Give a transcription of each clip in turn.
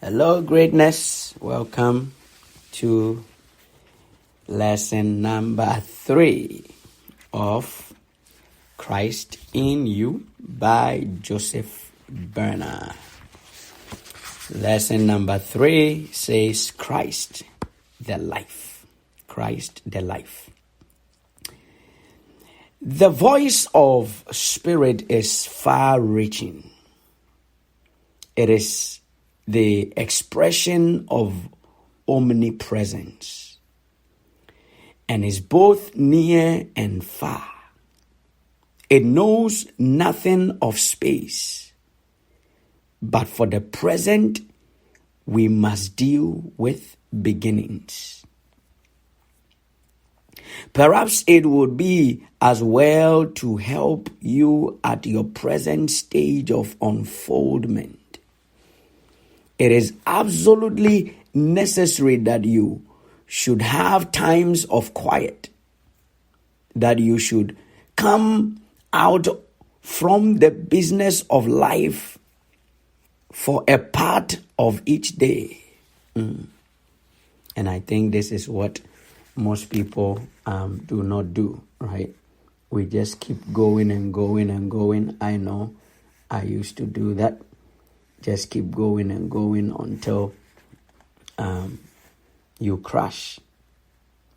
Hello, greatness. Welcome to lesson number 3 of Christ in You by Joseph Berner. Lesson number 3 says Christ the life. Christ the life. The voice of Spirit is far-reaching. It is the expression of omnipresence and is both near and far. It knows nothing of space, but for the present, we must deal with beginnings. Perhaps it would be as well to help you at your present stage of unfoldment. It is absolutely necessary that you should have times of quiet, that you should come out from the business of life for a part of each day. And I think this is what most people do not do, right? We just keep going and going and going. I know I used to do that. Just keep going and going until you crash,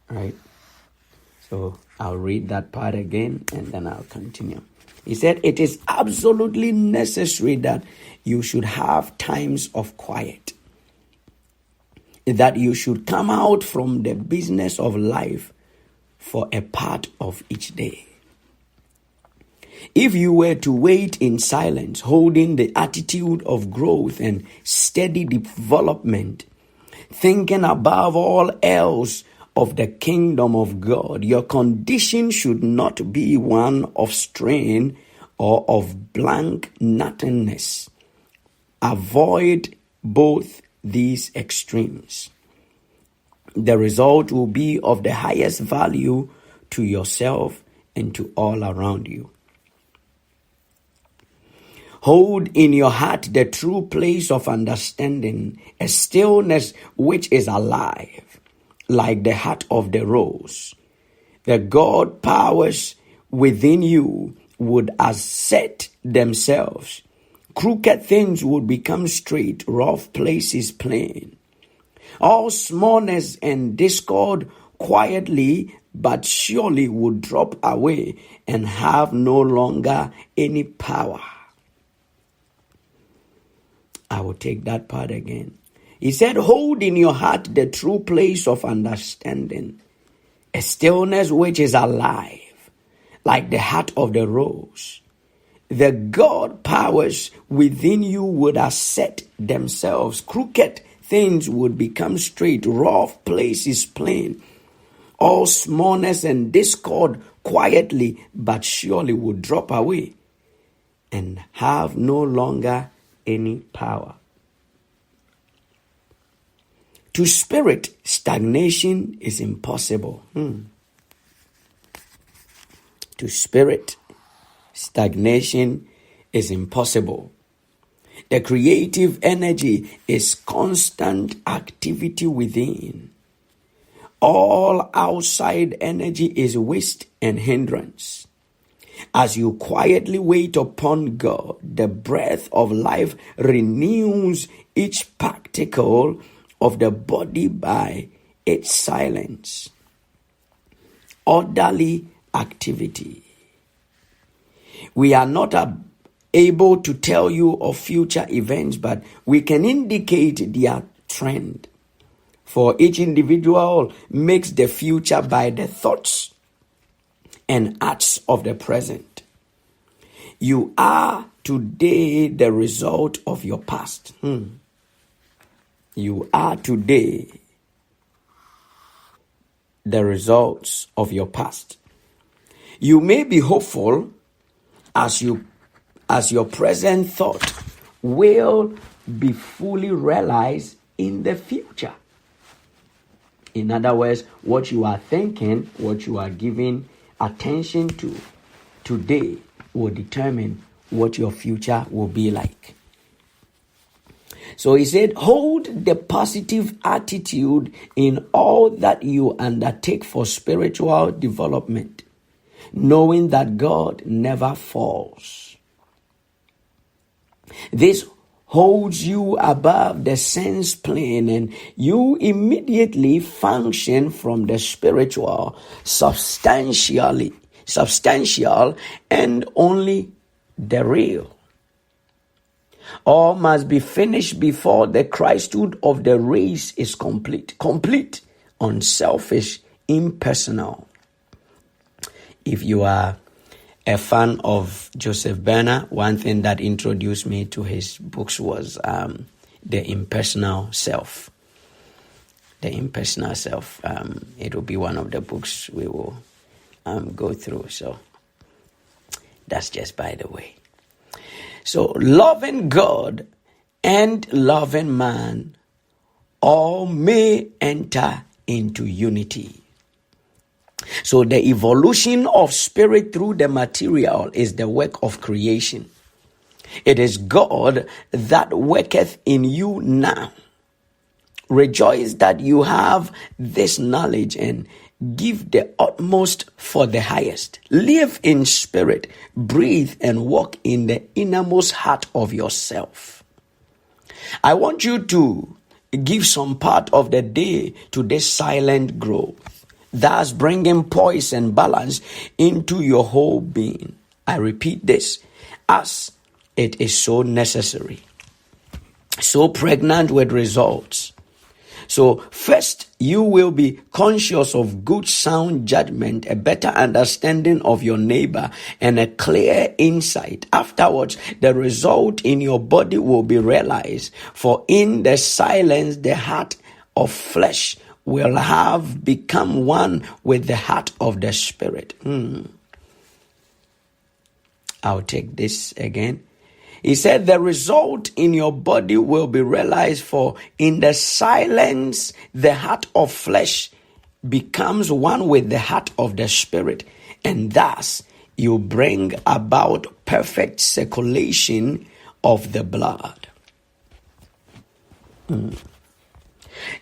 right? So I'll read that part again and then I'll continue. He said, it is absolutely necessary that you should have times of quiet, that you should come out from the business of life for a part of each day. If you were to wait in silence, holding the attitude of growth and steady development, thinking above all else of the kingdom of God, your condition should not be one of strain or of blank nothingness. Avoid both these extremes. The result will be of the highest value to yourself and to all around you. Hold in your heart the true place of understanding, a stillness which is alive, like the heart of the rose. The God powers within you would assert themselves. Crooked things would become straight, rough places plain. All smallness and discord quietly but surely would drop away and have no longer any power. I will take that part again. He said, hold in your heart the true place of understanding, a stillness which is alive, like the heart of the rose. The God powers within you would assert themselves. Crooked things would become straight, rough places plain. All smallness and discord quietly but surely would drop away and have no longer any power. To spirit, stagnation is impossible. To spirit, stagnation is impossible. The creative energy is constant activity within. All outside energy is waste and hindrance. As you quietly wait upon God, the breath of life renews each particle of the body by its silence. Orderly activity. We are not able to tell you of future events, but we can indicate their trend. For each individual makes the future by the thoughts and acts of the present. You are today the result of your past. You are today the results of your past. You may be hopeful as your present thought will be fully realized in the future. In other words, what you are thinking, what you are giving attention to today will determine what your future will be like. So he said, hold the positive attitude in all that you undertake for spiritual development, knowing that God never falls. This holds you above the sense plane, and you immediately function from the spiritual, substantial, and only the real. All must be finished before the Christhood of the race is complete, unselfish, impersonal. If you are a fan of Joseph Berner, one thing that introduced me to his books was The Impersonal Self. The Impersonal Self. It will be one of the books we will go through. So that's just by the way. So loving God and loving man all may enter into unity. So the evolution of spirit through the material is the work of creation. It is God that worketh in you now. Rejoice that you have this knowledge and give the utmost for the highest. Live in spirit, breathe and walk in the innermost heart of yourself. I want you to give some part of the day to this silent growth, thus bringing poise and balance into your whole being. I repeat this, as it is so necessary, so pregnant with results. So first, you will be conscious of good sound judgment, a better understanding of your neighbor, and a clear insight. Afterwards, the result in your body will be realized. For in the silence, the heart of flesh will have become one with the heart of the spirit. I'll take this again. He said the result in your body will be realized, for in the silence, the heart of flesh becomes one with the heart of the spirit, and thus you bring about perfect circulation of the blood.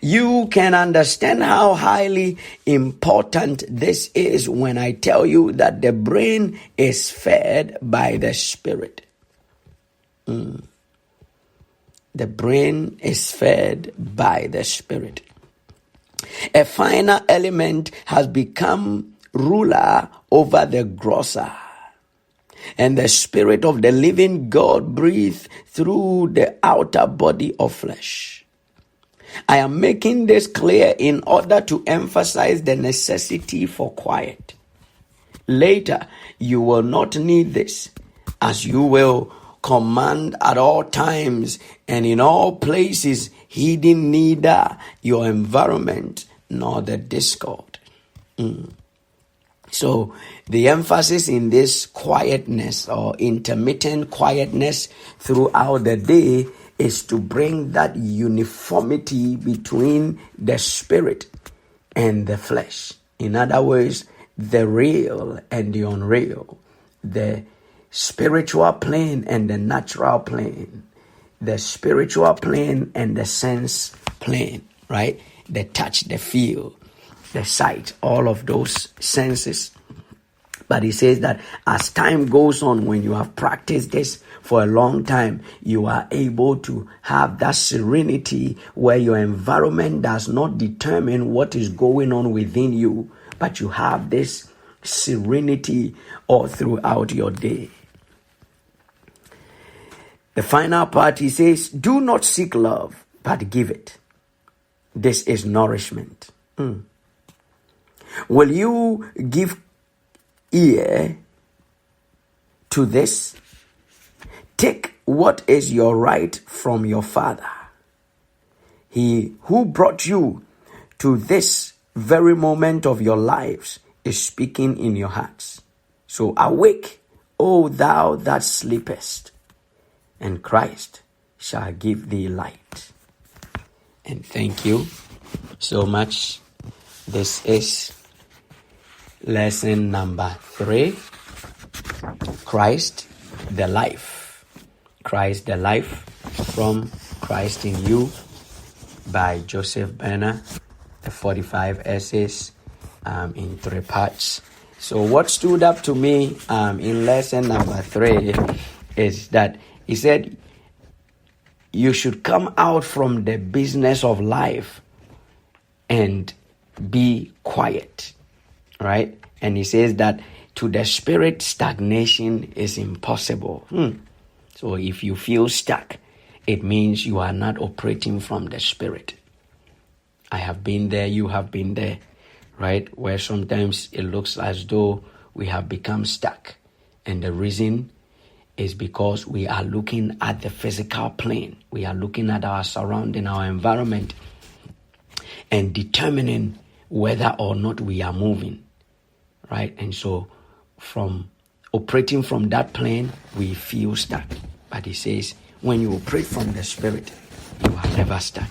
You can understand how highly important this is when I tell you that the brain is fed by the spirit. The brain is fed by the spirit. A finer element has become ruler over the grosser, and the spirit of the living God breathes through the outer body of flesh. I am making this clear in order to emphasize the necessity for quiet. Later, you will not need this, as you will command at all times and in all places, heeding neither your environment nor the discord. So the emphasis in this quietness or intermittent quietness throughout the day is to bring that uniformity between the spirit and the flesh. In other words, the real and the unreal, the spiritual plane and the natural plane, the spiritual plane and the sense plane, right? The touch, the feel, the sight, all of those senses. But he says that as time goes on, when you have practiced this for a long time, you are able to have that serenity where your environment does not determine what is going on within you, but you have this serenity all throughout your day. The final part, he says, do not seek love, but give it. This is nourishment. Will you give ear to this? Take what is your right from your father. He who brought you to this very moment of your lives is speaking in your hearts. So awake, O thou that sleepest, and Christ shall give thee light. And thank you so much. This is lesson number 3. Christ the life. Christ the life from Christ in You by Joseph Banner, the 45 essays in 3 parts. So what stood up to me in lesson number 3 is that he said, you should come out from the business of life and be quiet, right? And he says that to the spirit, stagnation is impossible. So if you feel stuck, it means you are not operating from the spirit. I have been there, you have been there, right? Where sometimes it looks as though we have become stuck. And the reason is because we are looking at the physical plane. We are looking at our surrounding, our environment, and determining whether or not we are moving, right? And so from operating from that plane, we feel stuck. But he says, when you operate from the spirit, you are never stuck.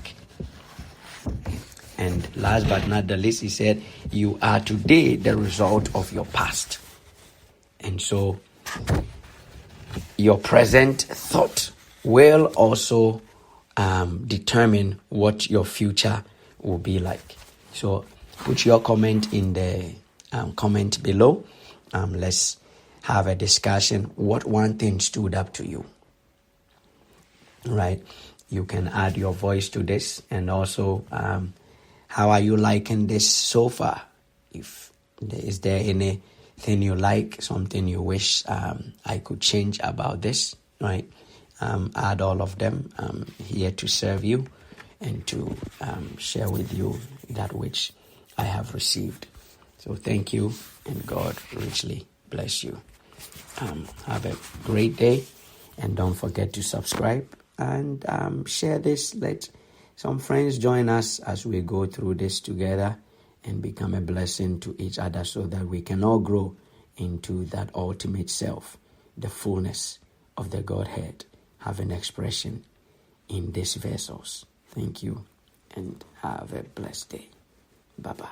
And last but not the least, he said, you are today the result of your past. And so your present thought will also determine what your future will be like. So put your comment in the comment below. Let's have a discussion. What one thing stood up to you? Right? You can add your voice to this, and also how are you liking this so far? Is there anything you like, something you wish I could change about this, right? Add all of them. I'm here to serve you and to share with you that which I have received. So thank you, and God richly bless you. Have a great day, and don't forget to subscribe and share this. Let some friends join us as we go through this together and become a blessing to each other, so that we can all grow into that ultimate self, the fullness of the Godhead, have an expression in these vessels. Thank you, and have a blessed day. Bye-bye.